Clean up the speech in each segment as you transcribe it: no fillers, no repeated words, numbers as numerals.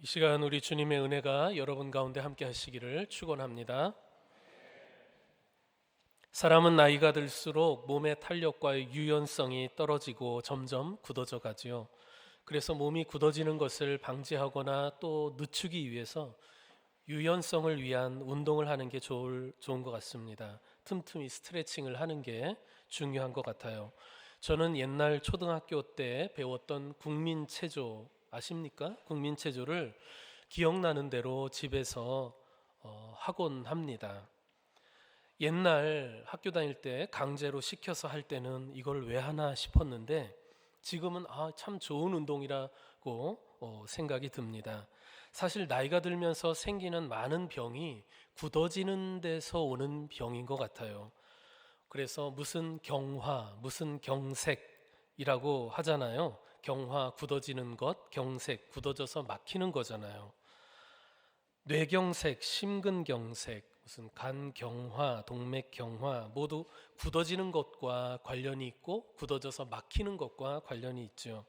이 시간 우리 주님의 은혜가 여러분 가운데 함께 하시기를 축원합니다. 사람은 나이가 들수록 몸의 탄력과 유연성이 떨어지고 점점 굳어져 가지요. 그래서 몸이 굳어지는 것을 방지하거나 또 늦추기 위해서 유연성을 위한 운동을 하는 게 좋은 것 같습니다. 틈틈이 스트레칭을 하는 게 중요한 것 같아요. 저는 옛날 초등학교 때 배웠던 국민체조 아십니까? 국민체조를 기억나는 대로 집에서 하곤 합니다. 옛날 학교 다닐 때 강제로 시켜서 할 때는 이걸 왜 하나 싶었는데 지금은 참 좋은 운동이라고 생각이 듭니다. 사실 나이가 들면서 생기는 많은 병이 굳어지는 데서 오는 병인 것 같아요. 그래서 무슨 경화, 무슨 경색이라고 하잖아요. 경화, 굳어지는 것, 경색, 굳어져서 막히는 거잖아요. 뇌경색, 심근경색, 무슨 간경화, 동맥경화 모두 굳어지는 것과 관련이 있고 굳어져서 막히는 것과 관련이 있죠.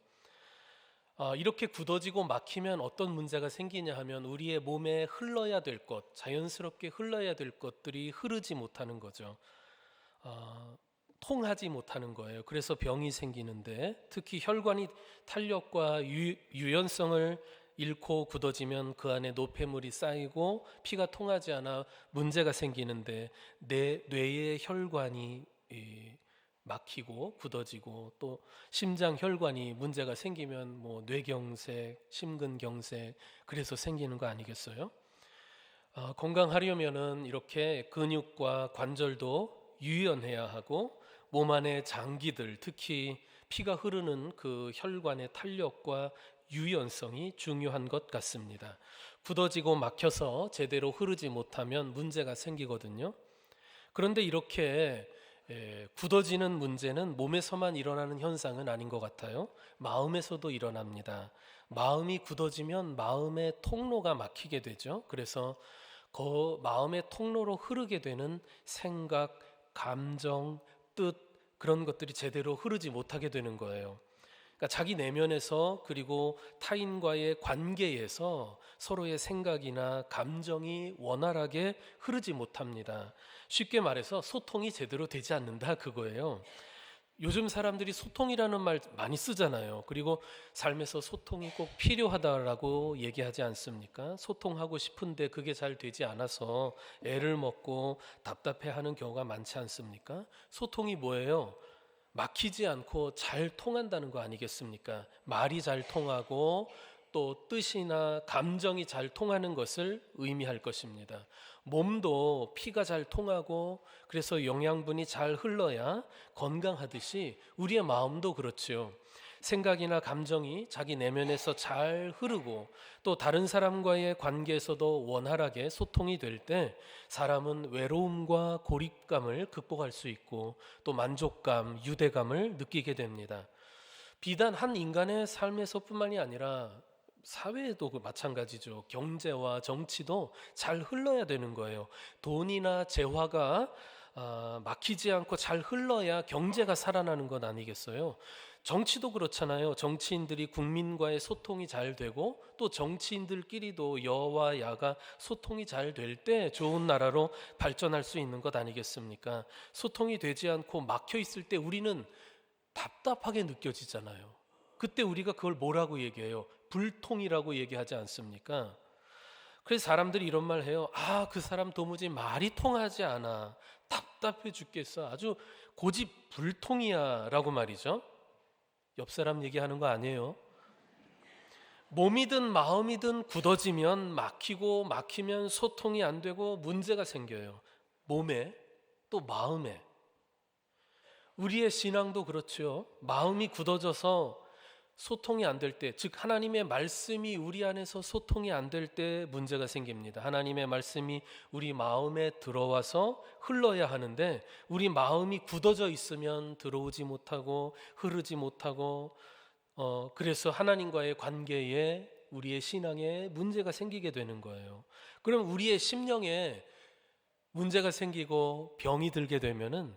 이렇게 굳어지고 막히면 어떤 문제가 생기냐 하면 우리의 몸에 흘러야 될 것, 자연스럽게 흘러야 될 것들이 흐르지 못하는 거죠. 통하지 못하는 거예요. 그래서 병이 생기는데 특히 혈관이 탄력과 유연성을 잃고 굳어지면 그 안에 노폐물이 쌓이고 피가 통하지 않아 문제가 생기는데 뇌의 혈관이 막히고 굳어지고 또 심장 혈관이 문제가 생기면 뭐 뇌경색, 심근경색 그래서 생기는 거 아니겠어요? 건강하려면은 이렇게 근육과 관절도 유연해야 하고 몸 안의 장기들 특히 피가 흐르는 그 혈관의 탄력과 유연성이 중요한 것 같습니다. 굳어지고 막혀서 제대로 흐르지 못하면 문제가 생기거든요. 그런데 이렇게 굳어지는 문제는 몸에서만 일어나는 현상은 아닌 것 같아요. 마음에서도 일어납니다. 마음이 굳어지면 마음의 통로가 막히게 되죠. 그래서 그 마음의 통로로 흐르게 되는 생각, 감정, 뜻 그런 것들이 제대로 흐르지 못하게 되는 거예요. 그러니까 자기 내면에서 그리고 타인과의 관계에서 서로의 생각이나 감정이 원활하게 흐르지 못합니다. 쉽게 말해서 소통이 제대로 되지 않는다 그거예요. 요즘 사람들이 소통이라는 말 많이 쓰잖아요. 그리고 삶에서 소통이 꼭 필요하다라고 얘기하지 않습니까? 소통하고 싶은데 그게 잘 되지 않아서 애를 먹고 답답해하는 경우가 많지 않습니까? 소통이 뭐예요? 막히지 않고 잘 통한다는 거 아니겠습니까? 말이 잘 통하고 또 뜻이나 감정이 잘 통하는 것을 의미할 것입니다. 몸도 피가 잘 통하고 그래서 영양분이 잘 흘러야 건강하듯이 우리의 마음도 그렇지요. 생각이나 감정이 자기 내면에서 잘 흐르고 또 다른 사람과의 관계에서도 원활하게 소통이 될 때 사람은 외로움과 고립감을 극복할 수 있고 또 만족감, 유대감을 느끼게 됩니다. 비단 한 인간의 삶에서뿐만이 아니라 사회에도 마찬가지죠. 경제와 정치도 잘 흘러야 되는 거예요. 돈이나 재화가 막히지 않고 잘 흘러야 경제가 살아나는 것 아니겠어요? 정치도 그렇잖아요. 정치인들이 국민과의 소통이 잘 되고 또 정치인들끼리도 여와 야가 소통이 잘 될 때 좋은 나라로 발전할 수 있는 것 아니겠습니까? 소통이 되지 않고 막혀 있을 때 우리는 답답하게 느껴지잖아요. 그때 우리가 그걸 뭐라고 얘기해요? 불통이라고 얘기하지 않습니까? 그래서 사람들이 이런 말 해요. 그 사람 도무지 말이 통하지 않아. 답답해 죽겠어. 아주 고집 불통이야 라고 말이죠. 옆 사람 얘기하는 거 아니에요. 몸이든 마음이든 굳어지면 막히고 막히면 소통이 안 되고 문제가 생겨요. 몸에 또 마음에. 우리의 신앙도 그렇죠. 마음이 굳어져서 소통이 안 될 때, 즉 하나님의 말씀이 우리 안에서 소통이 안 될 때 문제가 생깁니다. 하나님의 말씀이 우리 마음에 들어와서 흘러야 하는데 우리 마음이 굳어져 있으면 들어오지 못하고 흐르지 못하고 그래서 하나님과의 관계에 우리의 신앙에 문제가 생기게 되는 거예요. 그럼 우리의 심령에 문제가 생기고 병이 들게 되면은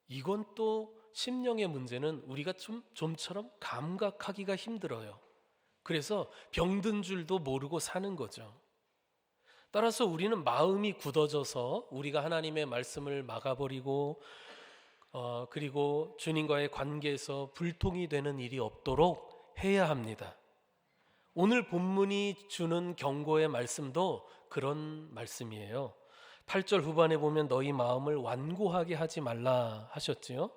이건 또 심령의 문제는 우리가 좀처럼 감각하기가 힘들어요. 그래서 병든 줄도 모르고 사는 거죠. 따라서 우리는 마음이 굳어져서 우리가 하나님의 말씀을 막아버리고 그리고 주님과의 관계에서 불통이 되는 일이 없도록 해야 합니다. 오늘 본문이 주는 경고의 말씀도 그런 말씀이에요. 8절 후반에 보면 너희 마음을 완고하게 하지 말라 하셨지요.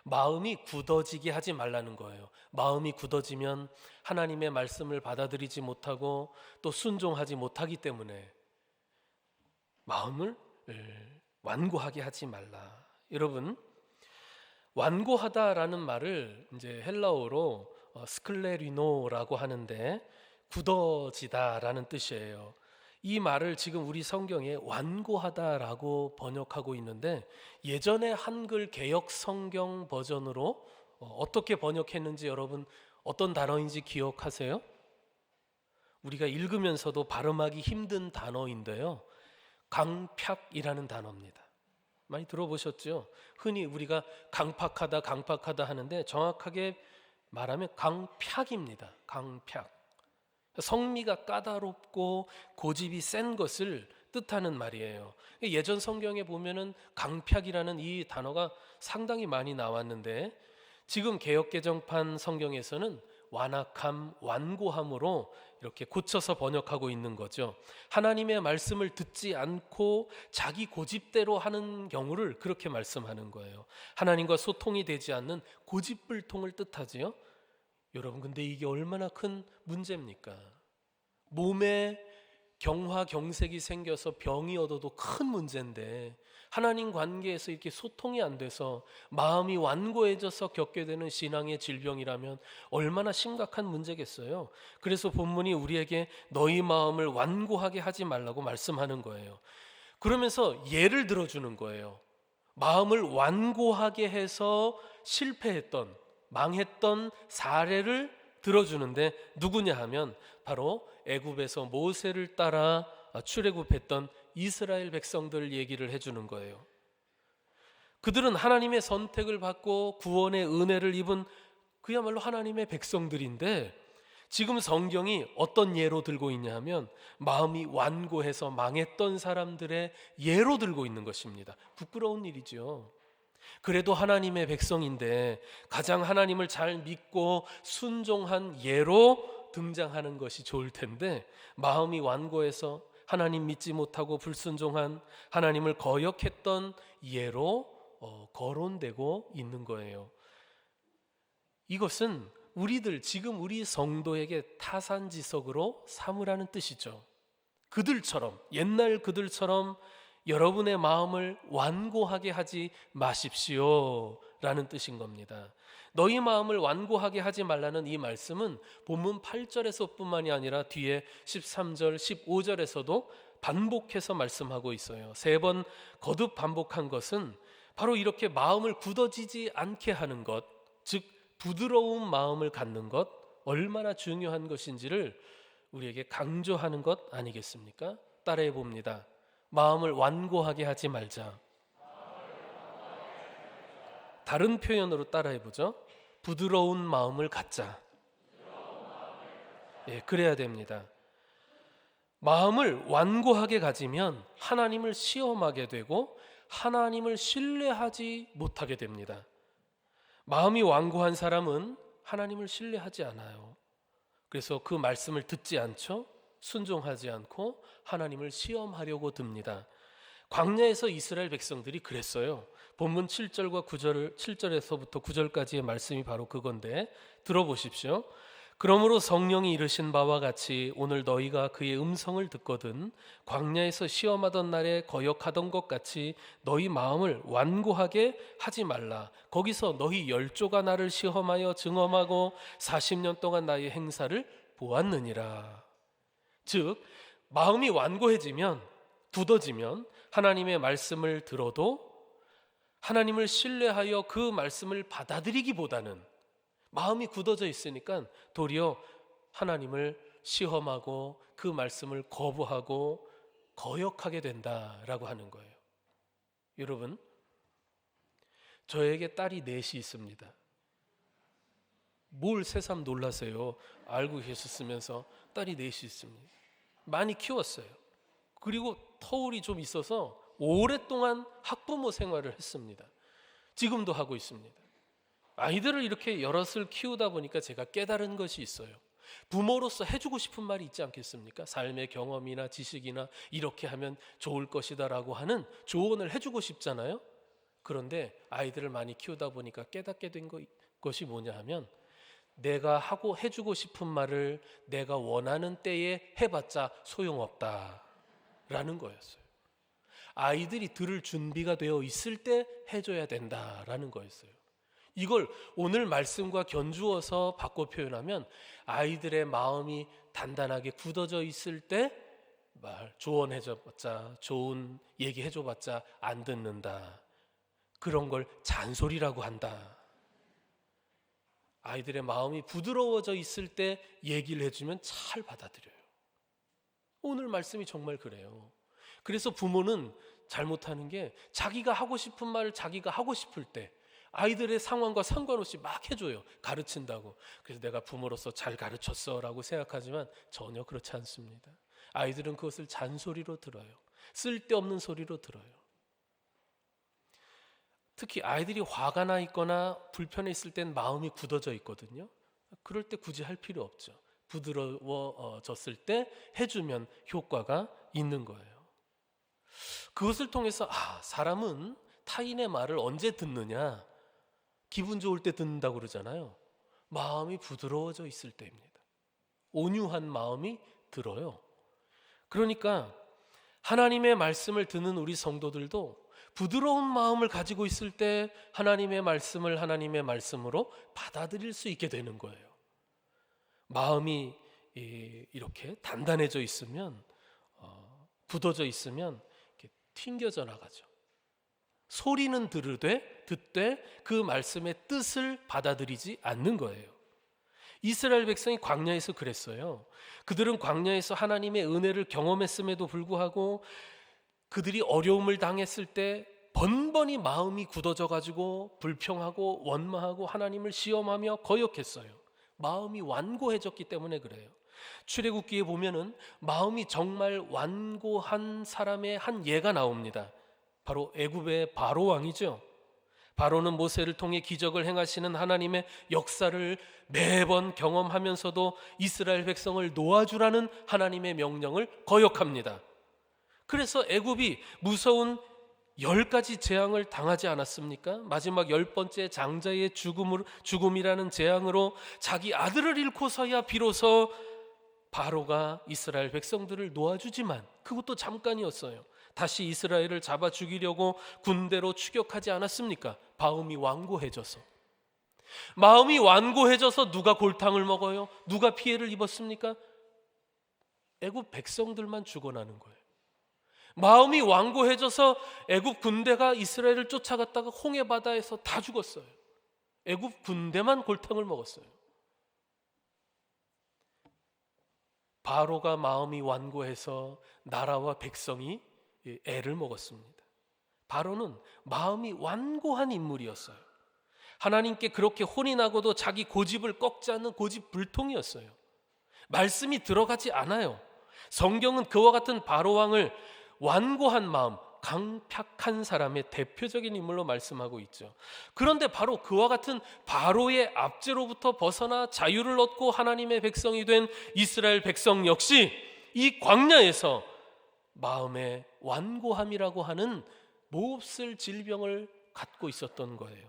마음이 굳어지게 하지 말라는 거예요. 마음이 굳어지면 하나님의 말씀을 받아들이지 못하고 또 순종하지 못하기 때문에 마음을 완고하게 하지 말라. 여러분, 완고하다라는 말을 이제 헬라어로 스클레리노라고 하는데 굳어지다라는 뜻이에요. 이 말을 지금 우리 성경에 완고하다라고 번역하고 있는데 예전에 한글 개역 성경 버전으로 어떻게 번역했는지 여러분 어떤 단어인지 기억하세요? 우리가 읽으면서도 발음하기 힘든 단어인데요. 강팍이라는 단어입니다. 많이 들어보셨죠? 흔히 우리가 강팍하다 하는데 정확하게 말하면 강팍입니다. 강팍. 성미가 까다롭고 고집이 센 것을 뜻하는 말이에요. 예전 성경에 보면은 강팍이라는 이 단어가 상당히 많이 나왔는데 지금 개역개정판 성경에서는 완악함, 완고함으로 이렇게 고쳐서 번역하고 있는 거죠. 하나님의 말씀을 듣지 않고 자기 고집대로 하는 경우를 그렇게 말씀하는 거예요. 하나님과 소통이 되지 않는 고집불통을 뜻하지요. 여러분, 근데 이게 얼마나 큰 문제입니까? 몸에 경화경색이 생겨서 병이 얻어도 큰 문제인데 하나님 관계에서 이렇게 소통이 안 돼서 마음이 완고해져서 겪게 되는 신앙의 질병이라면 얼마나 심각한 문제겠어요. 그래서 본문이 우리에게 너희 마음을 완고하게 하지 말라고 말씀하는 거예요. 그러면서 예를 들어주는 거예요. 마음을 완고하게 해서 실패했던, 망했던 사례를 들어주는데 누구냐 하면 바로 애굽에서 모세를 따라 출애굽했던 이스라엘 백성들 얘기를 해주는 거예요. 그들은 하나님의 선택을 받고 구원의 은혜를 입은 그야말로 하나님의 백성들인데 지금 성경이 어떤 예로 들고 있냐 하면 마음이 완고해서 망했던 사람들의 예로 들고 있는 것입니다. 부끄러운 일이죠. 그래도 하나님의 백성인데 가장 하나님을 잘 믿고 순종한 예로 등장하는 것이 좋을 텐데 마음이 완고해서 하나님 믿지 못하고 불순종한 하나님을 거역했던 예로 거론되고 있는 거예요. 이것은 우리들 지금 우리 성도에게 타산지석으로 삼으라는 뜻이죠. 그들처럼 옛날 그들처럼 여러분의 마음을 완고하게 하지 마십시오 라는 뜻인 겁니다. 너희 마음을 완고하게 하지 말라는 이 말씀은 본문 8절에서 뿐만이 아니라 뒤에 13절, 15절에서도 반복해서 말씀하고 있어요. 3번 거듭 반복한 것은 바로 이렇게 마음을 굳어지지 않게 하는 것, 즉 부드러운 마음을 갖는 것 얼마나 중요한 것인지를 우리에게 강조하는 것 아니겠습니까? 따라해 봅니다. 마음을 완고하게 하지 말자. 다른 표현으로 따라해 보죠. 부드러운 마음을 갖자. 예, 그래야 됩니다. 마음을 완고하게 가지면 하나님을 시험하게 되고 하나님을 신뢰하지 못하게 됩니다. 마음이 완고한 사람은 하나님을 신뢰하지 않아요. 그래서 그 말씀을 듣지 않죠. 순종하지 않고 하나님을 시험하려고 듭니다. 광야에서 이스라엘 백성들이 그랬어요. 본문 7절과 9절을 7절에서부터 9절까지의 말씀이 바로 그건데 들어보십시오. 그러므로 성령이 이르신 바와 같이 오늘 너희가 그의 음성을 듣거든 광야에서 시험하던 날에 거역하던 것 같이 너희 마음을 완고하게 하지 말라. 거기서 너희 열조가 나를 시험하여 증험하고 40년 동안 나의 행사를 보았느니라. 즉 마음이 완고해지면 굳어지면 하나님의 말씀을 들어도 하나님을 신뢰하여 그 말씀을 받아들이기보다는 마음이 굳어져 있으니까 도리어 하나님을 시험하고 그 말씀을 거부하고 거역하게 된다라고 하는 거예요. 여러분, 저에게 딸이 넷이 있습니다. 뭘 새삼 놀라세요. 알고 계셨으면서 딸이 넷이 있습니다. 많이 키웠어요. 그리고 터울이 좀 있어서 오랫동안 학부모 생활을 했습니다. 지금도 하고 있습니다. 아이들을 이렇게 여럿을 키우다 보니까 제가 깨달은 것이 있어요. 부모로서 해주고 싶은 말이 있지 않겠습니까? 삶의 경험이나 지식이나 이렇게 하면 좋을 것이다라고 하는 조언을 해주고 싶잖아요. 그런데 아이들을 많이 키우다 보니까 깨닫게 된 것이 뭐냐 하면, 내가 하고 해주고 싶은 말을 내가 원하는 때에 해봤자 소용없다라는 거였어요. 아이들이 들을 준비가 되어 있을 때 해줘야 된다라는 거였어요. 이걸 오늘 말씀과 견주어서 바꿔 표현하면, 아이들의 마음이 단단하게 굳어져 있을 때 조언해줘봤자, 좋은 얘기해줘봤자 안 듣는다. 그런 걸 잔소리라고 한다. 아이들의 마음이 부드러워져 있을 때 얘기를 해주면 잘 받아들여요. 오늘 말씀이 정말 그래요. 그래서 부모는 잘못하는 게, 자기가 하고 싶은 말을 자기가 하고 싶을 때 아이들의 상황과 상관없이 막 해줘요. 가르친다고. 그래서 내가 부모로서 잘 가르쳤어 라고 생각하지만 전혀 그렇지 않습니다. 아이들은 그것을 잔소리로 들어요. 쓸데없는 소리로 들어요. 특히 아이들이 화가 나 있거나 불편해 있을 땐 마음이 굳어져 있거든요. 그럴 때 굳이 할 필요 없죠. 부드러워졌을 때 해주면 효과가 있는 거예요. 그것을 통해서 사람은 타인의 말을 언제 듣느냐? 기분 좋을 때 듣는다고 그러잖아요. 마음이 부드러워져 있을 때입니다. 온유한 마음이 들어요. 그러니까 하나님의 말씀을 듣는 우리 성도들도 부드러운 마음을 가지고 있을 때 하나님의 말씀을 하나님의 말씀으로 받아들일 수 있게 되는 거예요. 마음이 이렇게 단단해져 있으면, 굳어져 있으면 이렇게 튕겨져 나가죠. 소리는 듣되 그 말씀의 뜻을 받아들이지 않는 거예요. 이스라엘 백성이 광야에서 그랬어요. 그들은 광야에서 하나님의 은혜를 경험했음에도 불구하고 그들이 어려움을 당했을 때 번번이 마음이 굳어져 가지고 불평하고 원망하고 하나님을 시험하며 거역했어요. 마음이 완고해졌기 때문에 그래요. 출애굽기에 보면은 마음이 정말 완고한 사람의 한 예가 나옵니다. 바로 애굽의 바로 왕이죠. 바로는 모세를 통해 기적을 행하시는 하나님의 역사를 매번 경험하면서도 이스라엘 백성을 놓아주라는 하나님의 명령을 거역합니다. 그래서 애굽이 무서운 10가지 재앙을 당하지 않았습니까? 마지막 10번째 장자의 죽음이라는 재앙으로 자기 아들을 잃고서야 비로소 바로가 이스라엘 백성들을 놓아주지만 그것도 잠깐이었어요. 다시 이스라엘을 잡아 죽이려고 군대로 추격하지 않았습니까? 마음이 완고해져서. 마음이 완고해져서 누가 골탕을 먹어요? 누가 피해를 입었습니까? 애굽 백성들만 죽어나는 거예요. 마음이 완고해져서 애굽 군대가 이스라엘을 쫓아갔다가 홍해 바다에서 다 죽었어요. 애굽 군대만 골탕을 먹었어요. 바로가 마음이 완고해서 나라와 백성이 애를 먹었습니다. 바로는 마음이 완고한 인물이었어요. 하나님께 그렇게 혼이 나고도 자기 고집을 꺾지 않는 고집불통이었어요. 말씀이 들어가지 않아요. 성경은 그와 같은 바로 왕을 완고한 마음, 강팍한 사람의 대표적인 인물로 말씀하고 있죠. 그런데 바로 그와 같은 바로의 압제로부터 벗어나 자유를 얻고 하나님의 백성이 된 이스라엘 백성 역시 이 광야에서 마음의 완고함이라고 하는 몹쓸 질병을 갖고 있었던 거예요.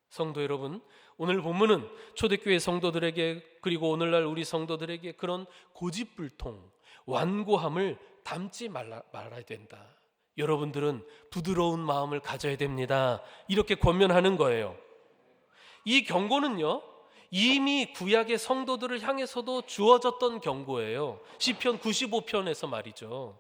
성도 여러분, 오늘 본문은 초대교회 성도들에게 그리고 오늘날 우리 성도들에게 그런 고집불통, 완고함을 담지 말아야 된다. 여러분들은 부드러운 마음을 가져야 됩니다. 이렇게 권면하는 거예요. 이 경고는요, 이미 구약의 성도들을 향해서도 주어졌던 경고예요. 시편 95편에서 말이죠.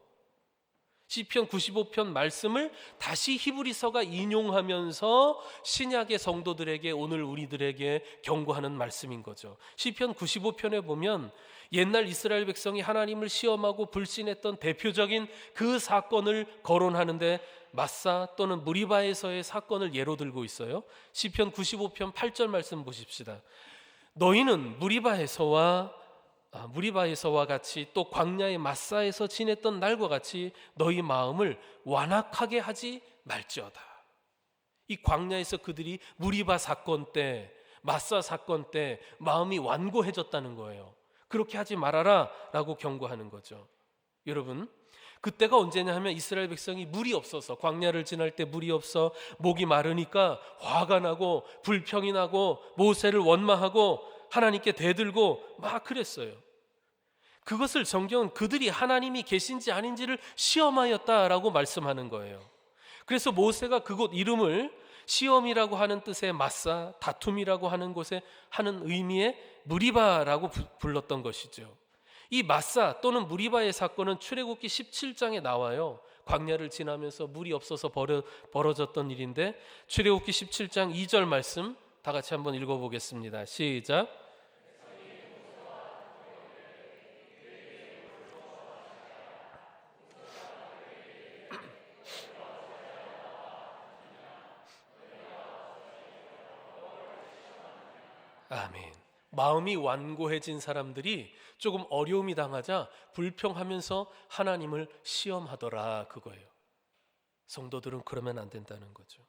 시편 95편 말씀을 다시 히브리서가 인용하면서 신약의 성도들에게, 오늘 우리들에게 경고하는 말씀인 거죠. 시편 95편에 보면 옛날 이스라엘 백성이 하나님을 시험하고 불신했던 대표적인 그 사건을 거론하는데 마사 또는 무리바에서의 사건을 예로 들고 있어요. 시편 95편 8절 말씀 보십시다. 너희는 무리바에서와 같이 또 광야의 마사에서 지냈던 날과 같이 너희 마음을 완악하게 하지 말지어다. 이 광야에서 그들이 무리바 사건 때, 마사 사건 때 마음이 완고해졌다는 거예요. 그렇게 하지 말아라 라고 경고하는 거죠. 여러분, 그때가 언제냐 하면 이스라엘 백성이 물이 없어서, 광야를 지날 때 물이 없어 목이 마르니까 화가 나고 불평이 나고 모세를 원망하고 하나님께 대들고 막 그랬어요. 그것을 성경은 그들이 하나님이 계신지 아닌지를 시험하였다라고 말씀하는 거예요. 그래서 모세가 그곳 이름을 시험이라고 하는 뜻의 마사, 다툼이라고 하는 곳에 하는 의미의 무리바라고 불렀던 것이죠. 이 마사 또는 무리바의 사건은 출애굽기 17장에 나와요. 광야를 지나면서 물이 없어서 벌어졌던 일인데, 출애굽기 17장 2절 말씀 다 같이 한번 읽어보겠습니다. 시작. 아멘. 마음이 완고해진 사람들이 조금 어려움이 당하자 불평하면서 하나님을 시험하더라, 그거예요. 성도들은 그러면 안 된다는 거죠.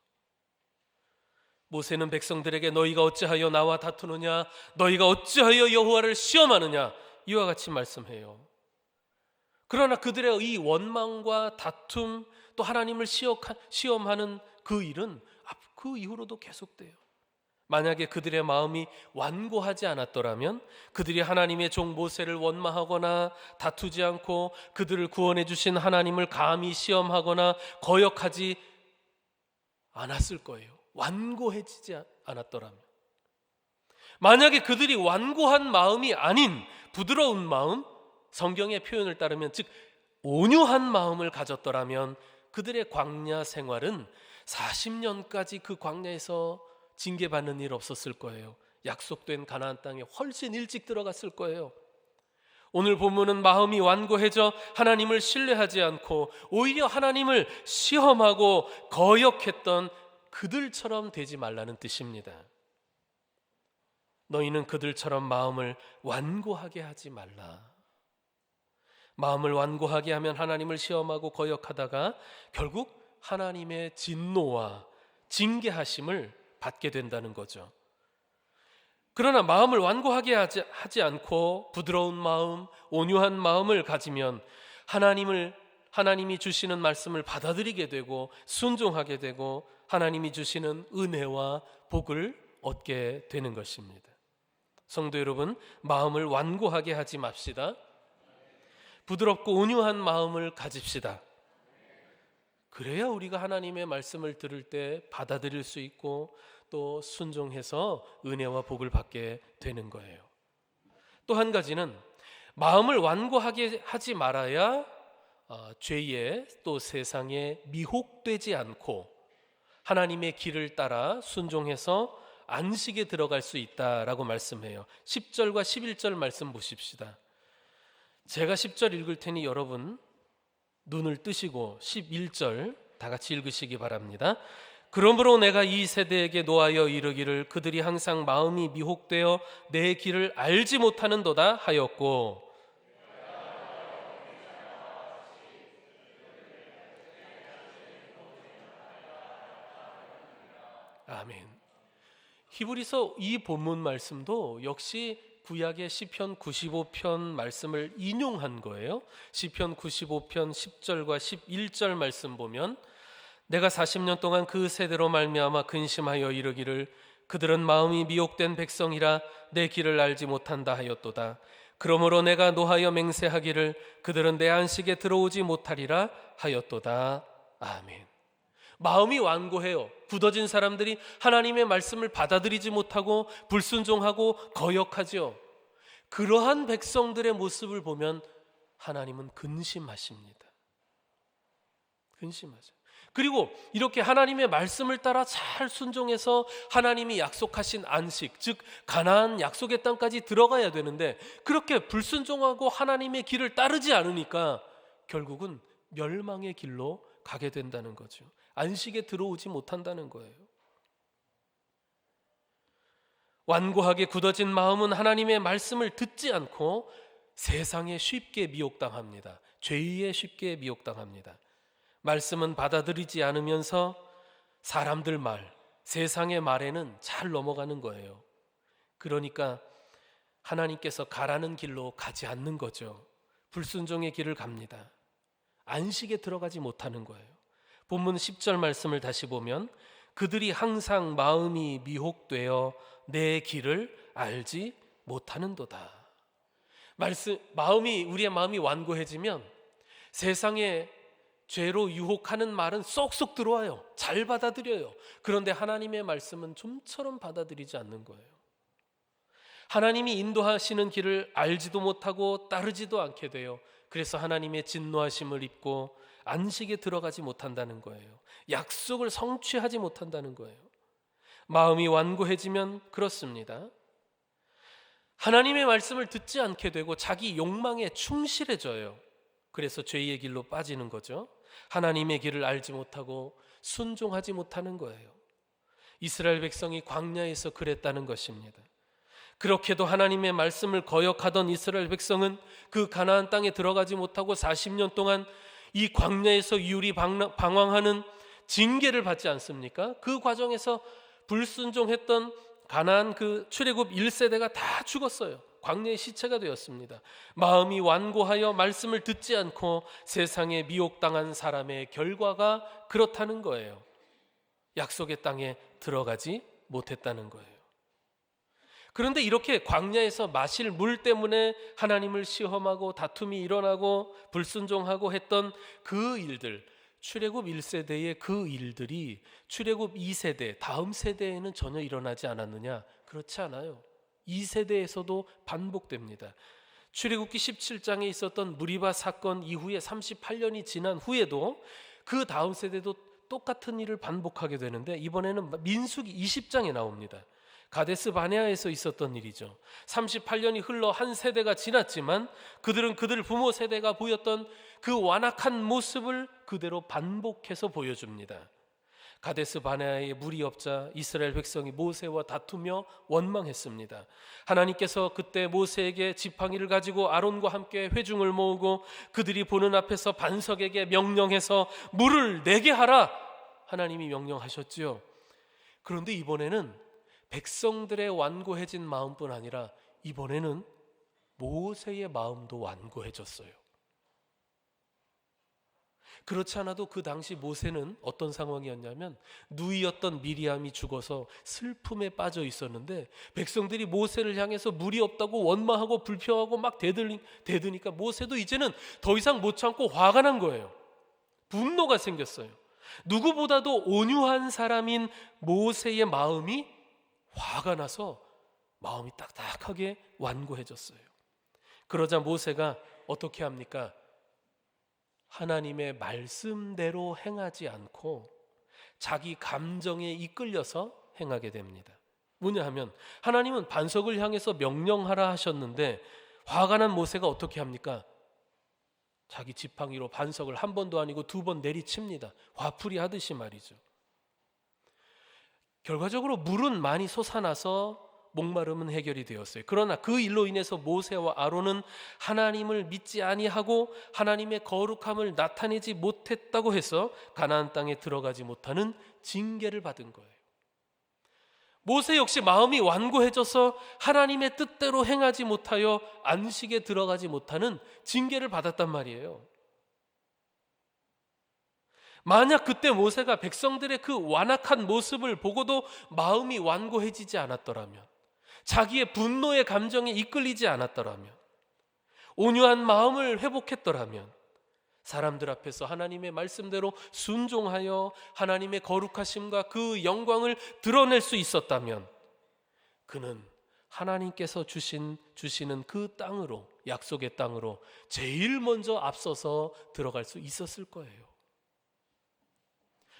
모세는 백성들에게 너희가 어찌하여 나와 다투느냐, 너희가 어찌하여 여호와를 시험하느냐, 이와 같이 말씀해요. 그러나 그들의 이 원망과 다툼, 또 하나님을 시험하는 그 일은 그 이후로도 계속돼요. 만약에 그들의 마음이 완고하지 않았더라면 그들이 하나님의 종 모세를 원망하거나 다투지 않고 그들을 구원해 주신 하나님을 감히 시험하거나 거역하지 않았을 거예요. 완고해지지 않았더라면. 만약에 그들이 완고한 마음이 아닌 부드러운 마음, 성경의 표현을 따르면 즉 온유한 마음을 가졌더라면 그들의 광야 생활은 40년까지 그 광야에서 징계받는 일 없었을 거예요. 약속된 가나안 땅에 훨씬 일찍 들어갔을 거예요. 오늘 본문은 마음이 완고해져 하나님을 신뢰하지 않고 오히려 하나님을 시험하고 거역했던 그들처럼 되지 말라는 뜻입니다. 너희는 그들처럼 마음을 완고하게 하지 말라. 마음을 완고하게 하면 하나님을 시험하고 거역하다가 결국 하나님의 진노와 징계하심을 받게 된다는 거죠. 그러나 마음을 완고하게 하지 않고 부드러운 마음, 온유한 마음을 가지면 하나님이 주시는 말씀을 받아들이게 되고 순종하게 되고 하나님이 주시는 은혜와 복을 얻게 되는 것입니다. 성도 여러분, 마음을 완고하게 하지 맙시다. 부드럽고 온유한 마음을 가집시다. 그래야 우리가 하나님의 말씀을 들을 때 받아들일 수 있고 또 순종해서 은혜와 복을 받게 되는 거예요. 또 한 가지는 마음을 완고하게 하지 말아야 죄에 또 세상에 미혹되지 않고 하나님의 길을 따라 순종해서 안식에 들어갈 수 있다라고 말씀해요. 10절과 11절 말씀 보십시다. 제가 10절 읽을 테니 여러분 눈을 뜨시고 11절 다 같이 읽으시기 바랍니다. 그러므로 내가 이 세대에게 노하여 이르기를 그들이 항상 마음이 미혹되어 내 길을 알지 못하는도다 하였고, 아멘. 히브리서 이 본문 말씀도 역시 구약의 시편 95편 말씀을 인용한 거예요. 시편 95편 10절과 11절 말씀 보면 내가 40년 동안 그 세대로 말미암아 근심하여 이르기를 그들은 마음이 미혹된 백성이라 내 길을 알지 못한다 하였도다. 그러므로 내가 노하여 맹세하기를 그들은 내 안식에 들어오지 못하리라 하였도다. 아멘. 마음이 완고해요. 굳어진 사람들이 하나님의 말씀을 받아들이지 못하고 불순종하고 거역하죠. 그러한 백성들의 모습을 보면 하나님은 근심하십니다. 근심하죠. 그리고 이렇게 하나님의 말씀을 따라 잘 순종해서 하나님이 약속하신 안식, 즉 가나안 약속의 땅까지 들어가야 되는데 그렇게 불순종하고 하나님의 길을 따르지 않으니까 결국은 멸망의 길로 가게 된다는 거죠. 안식에 들어오지 못한다는 거예요. 완고하게 굳어진 마음은 하나님의 말씀을 듣지 않고 세상에 쉽게 미혹당합니다. 죄에 쉽게 미혹당합니다. 말씀은 받아들이지 않으면서 사람들 말, 세상의 말에는 잘 넘어가는 거예요. 그러니까 하나님께서 가라는 길로 가지 않는 거죠. 불순종의 길을 갑니다. 안식에 들어가지 못하는 거예요. 본문 10절 말씀을 다시 보면 그들이 항상 마음이 미혹되어 내 길을 알지 못하는도다. 우리의 마음이 완고해지면 세상에 죄로 유혹하는 말은 쏙쏙 들어와요. 잘 받아들여요. 그런데 하나님의 말씀은 좀처럼 받아들이지 않는 거예요. 하나님이 인도하시는 길을 알지도 못하고 따르지도 않게 돼요. 그래서 하나님의 진노하심을 입고 안식에 들어가지 못한다는 거예요. 약속을 성취하지 못한다는 거예요. 마음이 완고해지면 그렇습니다. 하나님의 말씀을 듣지 않게 되고 자기 욕망에 충실해져요. 그래서 죄의 길로 빠지는 거죠. 하나님의 길을 알지 못하고 순종하지 못하는 거예요. 이스라엘 백성이 광야에서 그랬다는 것입니다. 그렇게도 하나님의 말씀을 거역하던 이스라엘 백성은 그 가나안 땅에 들어가지 못하고 40년 동안 이 광야에서 유리 방황하는 징계를 받지 않습니까? 그 과정에서 불순종했던 가나안 그 출애굽 1세대가 다 죽었어요. 광야의 시체가 되었습니다. 마음이 완고하여 말씀을 듣지 않고 세상에 미혹당한 사람의 결과가 그렇다는 거예요. 약속의 땅에 들어가지 못했다는 거예요. 그런데 이렇게 광야에서 마실 물 때문에 하나님을 시험하고 다툼이 일어나고 불순종하고 했던 그 일들, 출애굽 1세대의 그 일들이 출애굽 2세대, 다음 세대에는 전혀 일어나지 않았느냐? 그렇지 않아요. 2세대에서도 반복됩니다. 출애굽기 17장에 있었던 무리바 사건 이후에 38년이 지난 후에도 그 다음 세대도 똑같은 일을 반복하게 되는데 이번에는 민수기 20장에 나옵니다. 가데스 바네아에서 있었던 일이죠. 38년이 흘러 한 세대가 지났지만 그들은 그들 부모 세대가 보였던 그 완악한 모습을 그대로 반복해서 보여줍니다. 가데스 바네아에 물이 없자 이스라엘 백성이 모세와 다투며 원망했습니다. 하나님께서 그때 모세에게 지팡이를 가지고 아론과 함께 회중을 모으고 그들이 보는 앞에서 반석에게 명령해서 물을 내게 하라 하나님이 명령하셨지요. 그런데 이번에는 백성들의 완고해진 마음뿐 아니라 이번에는 모세의 마음도 완고해졌어요. 그렇지 않아도 그 당시 모세는 어떤 상황이었냐면 누이였던 미리암이 죽어서 슬픔에 빠져 있었는데 백성들이 모세를 향해서 물이 없다고 원망하고 불평하고 막 대드니까 모세도 이제는 더 이상 못 참고 화가 난 거예요. 분노가 생겼어요. 누구보다도 온유한 사람인 모세의 마음이 화가 나서 마음이 딱딱하게 완고해졌어요. 그러자 모세가 어떻게 합니까? 하나님의 말씀대로 행하지 않고 자기 감정에 이끌려서 행하게 됩니다. 뭐냐 하면 하나님은 반석을 향해서 명령하라 하셨는데 화가 난 모세가 어떻게 합니까? 자기 지팡이로 반석을 한 번도 아니고 두 번 내리칩니다. 화풀이 하듯이 말이죠. 결과적으로 물은 많이 솟아나서 목마름은 해결이 되었어요. 그러나 그 일로 인해서 모세와 아론은 하나님을 믿지 아니하고 하나님의 거룩함을 나타내지 못했다고 해서 가나안 땅에 들어가지 못하는 징계를 받은 거예요. 모세 역시 마음이 완고해져서 하나님의 뜻대로 행하지 못하여 안식에 들어가지 못하는 징계를 받았단 말이에요. 만약 그때 모세가 백성들의 그 완악한 모습을 보고도 마음이 완고해지지 않았더라면, 자기의 분노의 감정에 이끌리지 않았더라면, 온유한 마음을 회복했더라면 사람들 앞에서 하나님의 말씀대로 순종하여 하나님의 거룩하심과 그 영광을 드러낼 수 있었다면 그는 하나님께서 주시는 그 땅으로, 약속의 땅으로 제일 먼저 앞서서 들어갈 수 있었을 거예요.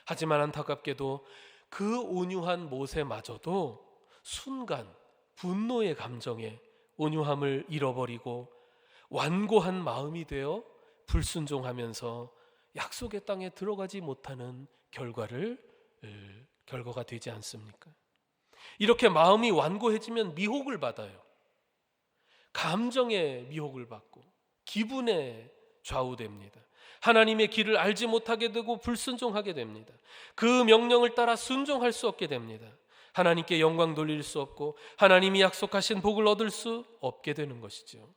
하지만 안타깝게도 그 온유한 모세마저도 순간 분노의 감정에 온유함을 잃어버리고 완고한 마음이 되어 불순종하면서 약속의 땅에 들어가지 못하는 결과가 되지 않습니까? 이렇게 마음이 완고해지면 미혹을 받아요. 감정의 미혹을 받고 기분에 좌우됩니다. 하나님의 길을 알지 못하게 되고 불순종하게 됩니다. 그 명령을 따라 순종할 수 없게 됩니다. 하나님께 영광 돌릴 수 없고 하나님이 약속하신 복을 얻을 수 없게 되는 것이죠.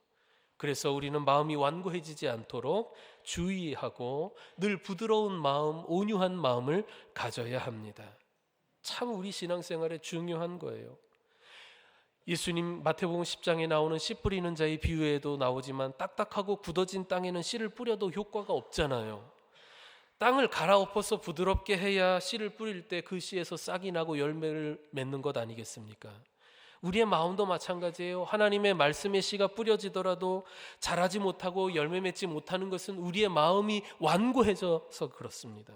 그래서 우리는 마음이 완고해지지 않도록 주의하고 늘 부드러운 마음, 온유한 마음을 가져야 합니다. 참 우리 신앙생활에 중요한 거예요. 예수님 마태복음 10장에 나오는 씨 뿌리는 자의 비유에도 나오지만 딱딱하고 굳어진 땅에는 씨를 뿌려도 효과가 없잖아요. 땅을 갈아엎어서 부드럽게 해야 씨를 뿌릴 때 그 씨에서 싹이 나고 열매를 맺는 것 아니겠습니까? 우리의 마음도 마찬가지예요. 하나님의 말씀의 씨가 뿌려지더라도 자라지 못하고 열매 맺지 못하는 것은 우리의 마음이 완고해져서 그렇습니다.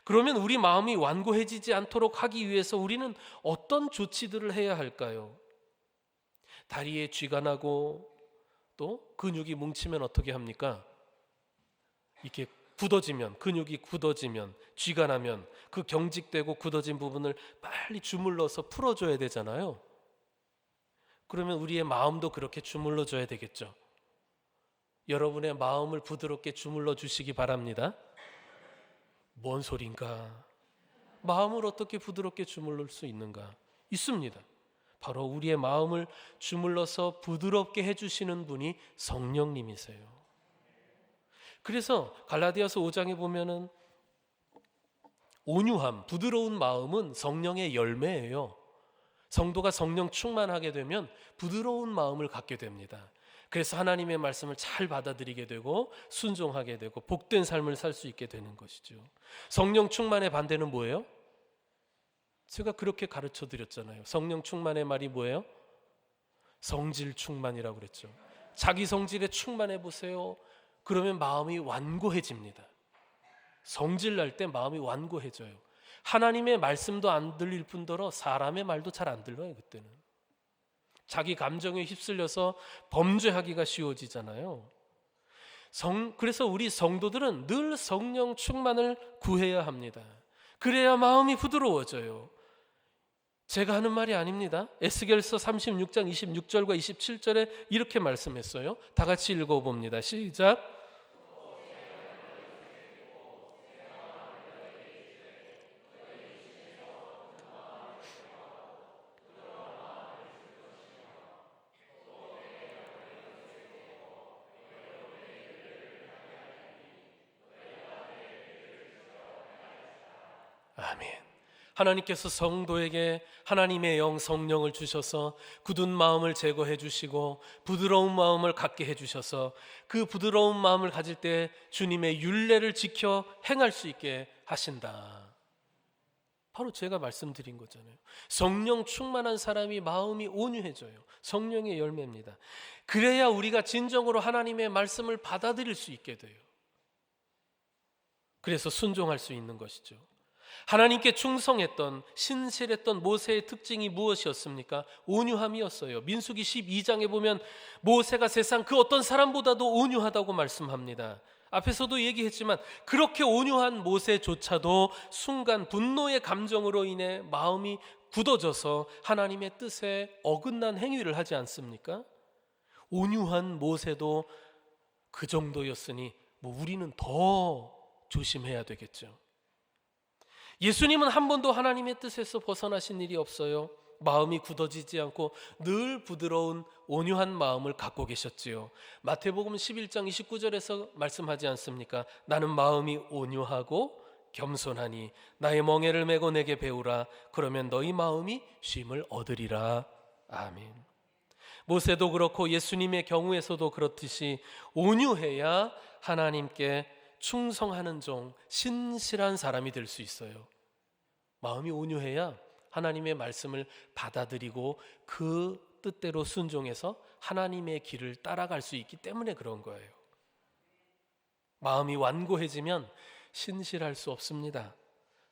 그러면 우리 마음이 완고해지지 않도록 하기 위해서 우리는 어떤 조치들을 해야 할까요? 다리에 쥐가 나고 또 근육이 뭉치면 어떻게 합니까? 이렇게 굳어지면, 근육이 굳어지면, 쥐가 나면 그 경직되고 굳어진 부분을 빨리 주물러서 풀어줘야 되잖아요. 그러면 우리의 마음도 그렇게 주물러 줘야 되겠죠. 여러분의 마음을 부드럽게 주물러 주시기 바랍니다. 뭔 소린가? 마음을 어떻게 부드럽게 주물러 수 있는가? 있습니다. 바로 우리의 마음을 주물러서 부드럽게 해주시는 분이 성령님이세요. 그래서 갈라디아서 5장에 보면은 온유함, 부드러운 마음은 성령의 열매예요. 성도가 성령 충만하게 되면 부드러운 마음을 갖게 됩니다. 그래서 하나님의 말씀을 잘 받아들이게 되고 순종하게 되고 복된 삶을 살 수 있게 되는 것이죠. 성령 충만의 반대는 뭐예요? 제가 그렇게 가르쳐 드렸잖아요. 성령 충만의 말이 뭐예요? 성질 충만이라고 그랬죠. 자기 성질에 충만해 보세요. 그러면 마음이 완고해집니다. 성질 날 때 마음이 완고해져요. 하나님의 말씀도 안 들릴 뿐더러 사람의 말도 잘 안 들려요. 그때는 자기 감정에 휩쓸려서 범죄하기가 쉬워지잖아요. 그래서 우리 성도들은 늘 성령 충만을 구해야 합니다. 그래야 마음이 부드러워져요. 제가 하는 말이 아닙니다. 에스겔서 36장 26절과 27절에 이렇게 말씀했어요. 다 같이 읽어봅니다. 시작. 아멘. 하나님께서 성도에게 하나님의 영 성령을 주셔서 굳은 마음을 제거해 주시고 부드러운 마음을 갖게 해 주셔서 그 부드러운 마음을 가질 때 주님의 율례를 지켜 행할 수 있게 하신다. 바로 제가 말씀드린 거잖아요. 성령 충만한 사람이 마음이 온유해져요. 성령의 열매입니다. 그래야 우리가 진정으로 하나님의 말씀을 받아들일 수 있게 돼요. 그래서 순종할 수 있는 것이죠. 하나님께 충성했던 신실했던 모세의 특징이 무엇이었습니까? 온유함이었어요. 민수기 12장에 보면 모세가 세상 그 어떤 사람보다도 온유하다고 말씀합니다. 앞에서도 얘기했지만 그렇게 온유한 모세조차도 순간 분노의 감정으로 인해 마음이 굳어져서 하나님의 뜻에 어긋난 행위를 하지 않습니까? 온유한 모세도 그 정도였으니 우리는 더 조심해야 되겠죠. 예수님은 한 번도 하나님의 뜻에서 벗어나신 일이 없어요. 마음이 굳어지지 않고 늘 부드러운 온유한 마음을 갖고 계셨지요. 마태복음 11장 29절에서 말씀하지 않습니까? 나는 마음이 온유하고 겸손하니 나의 멍에를 메고 내게 배우라. 그러면 너희 마음이 쉼을 얻으리라. 아멘. 모세도 그렇고 예수님의 경우에서도 그렇듯이 온유해야 하나님께 충성하는 종, 신실한 사람이 될 수 있어요. 마음이 온유해야 하나님의 말씀을 받아들이고 그 뜻대로 순종해서 하나님의 길을 따라갈 수 있기 때문에 그런 거예요. 마음이 완고해지면 신실할 수 없습니다.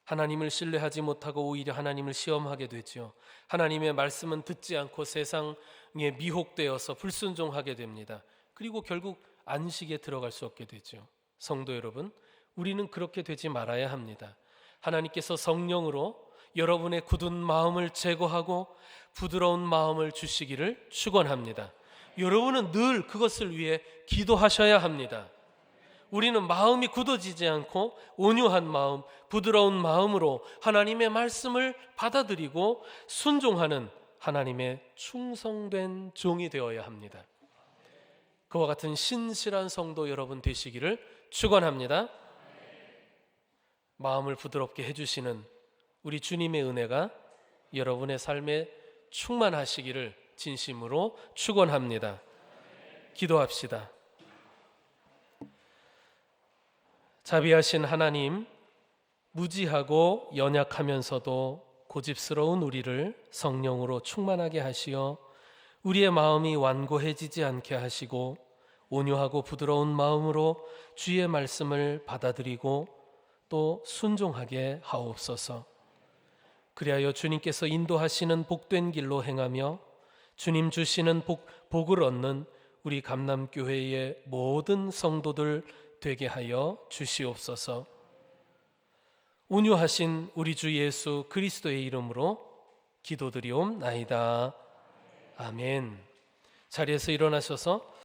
하나님을 신뢰하지 못하고 오히려 하나님을 시험하게 되죠. 하나님의 말씀은 듣지 않고 세상에 미혹되어서 불순종하게 됩니다. 그리고 결국 안식에 들어갈 수 없게 되죠. 성도 여러분, 우리는 그렇게 되지 말아야 합니다. 하나님께서 성령으로 여러분의 굳은 마음을 제거하고 부드러운 마음을 주시기를 축원합니다. 여러분은 늘 그것을 위해 기도하셔야 합니다. 우리는 마음이 굳어지지 않고 온유한 마음, 부드러운 마음으로 하나님의 말씀을 받아들이고 순종하는 하나님의 충성된 종이 되어야 합니다. 그와 같은 신실한 성도 여러분 되시기를 축원합니다. 마음을 부드럽게 해주시는 우리 주님의 은혜가 여러분의 삶에 충만하시기를 진심으로 축원합니다. 기도합시다. 자비하신 하나님, 무지하고 연약하면서도 고집스러운 우리를 성령으로 충만하게 하시어 우리의 마음이 완고해지지 않게 하시고 온유하고 부드러운 마음으로 주의 말씀을 받아들이고 또 순종하게 하옵소서. 그리하여 주님께서 인도하시는 복된 길로 행하며 주님 주시는 복을 얻는 우리 감남교회의 모든 성도들 되게 하여 주시옵소서. 온유하신 우리 주 예수 그리스도의 이름으로 기도드리옵나이다. 아멘. 자리에서 일어나셔서